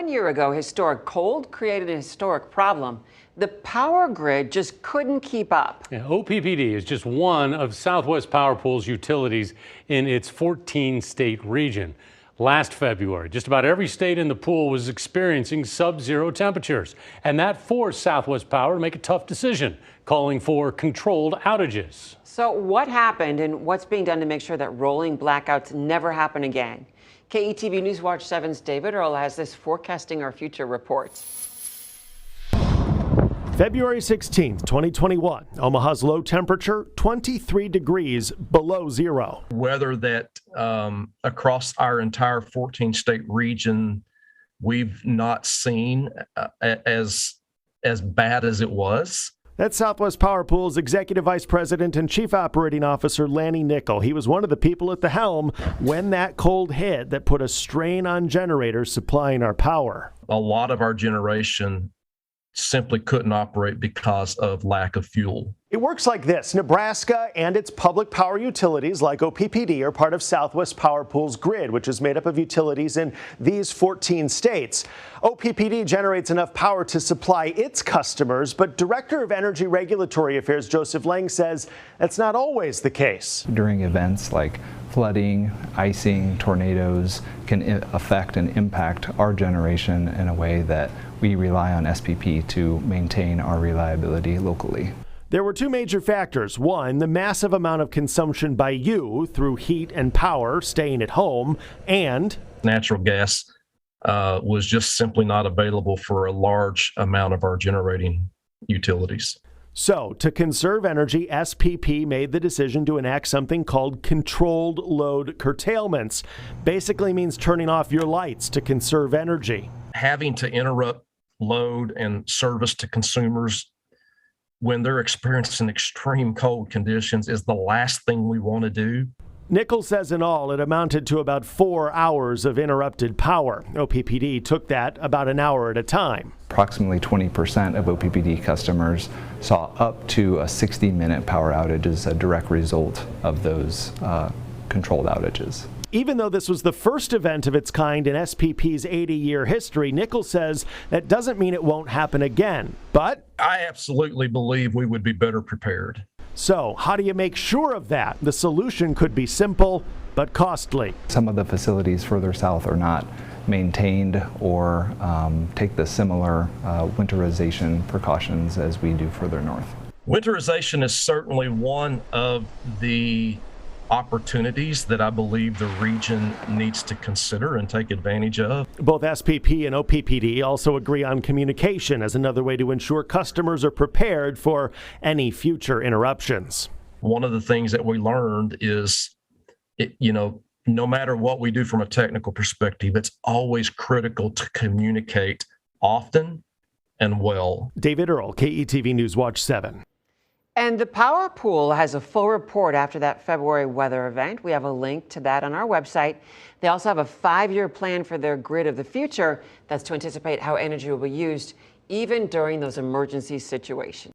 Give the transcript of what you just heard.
1 year ago, historic cold created a historic problem. The power grid just couldn't keep up. Yeah, OPPD is just one of Southwest Power Pool's utilities in its 14-state region. Last February, just about every state in the pool was experiencing sub-zero temperatures, and that forced Southwest Power to make a tough decision, calling for controlled outages. So what happened and what's being done to make sure that rolling blackouts never happen again? KETV Newswatch 7's David Earl has this Forecasting Our Future report. February 16th, 2021. Omaha's low temperature, 23 degrees below zero. Weather that across our entire 14-state region, we've not seen as bad as it was. That's Southwest Power Pool's Executive Vice President and Chief Operating Officer Lanny Nickel. He was one of the people at the helm when that cold hit that put a strain on generators supplying our power. A lot of our generation simply couldn't operate because of lack of fuel. It works like this. Nebraska and its public power utilities like OPPD are part of Southwest Power Pool's grid, which is made up of utilities in these 14 states. OPPD generates enough power to supply its customers, but Director of Energy Regulatory Affairs Joseph Lang says that's not always the case. During events like flooding, icing, tornadoes can affect and impact our generation in a way that we rely on SPP to maintain our reliability locally. There were two major factors. One, the massive amount of consumption by you through heat and power staying at home, and natural gas was just simply not available for a large amount of our generating utilities. So, to conserve energy, SPP made the decision to enact something called controlled load curtailments. Basically means turning off your lights to conserve energy. Having to interrupt load and service to consumers when they're experiencing extreme cold conditions is the last thing we want to do. Nickel says in all, it amounted to about 4 hours of interrupted power. OPPD took that about an hour at a time. Approximately 20% of OPPD customers saw up to a 60-minute power outage as a direct result of those controlled outages. Even though this was the first event of its kind in SPP's 80-year history, Nickel says that doesn't mean it won't happen again. But I absolutely believe we would be better prepared. So, how do you make sure of that? The solution could be simple, but costly. Some of the facilities further south are not maintained or take the similar winterization precautions as we do further north. Winterization is certainly one of the opportunities that I believe the region needs to consider and take advantage of. Both SPP and OPPD also agree on communication as another way to ensure customers are prepared for any future interruptions. One of the things that we learned is, no matter what we do from a technical perspective, it's always critical to communicate often and well. David Earl, KETV Newswatch 7. And the Power Pool has a full report after that February weather event. We have a link to that on our website. They also have a 5-year plan for their grid of the future. That's to anticipate how energy will be used even during those emergency situations.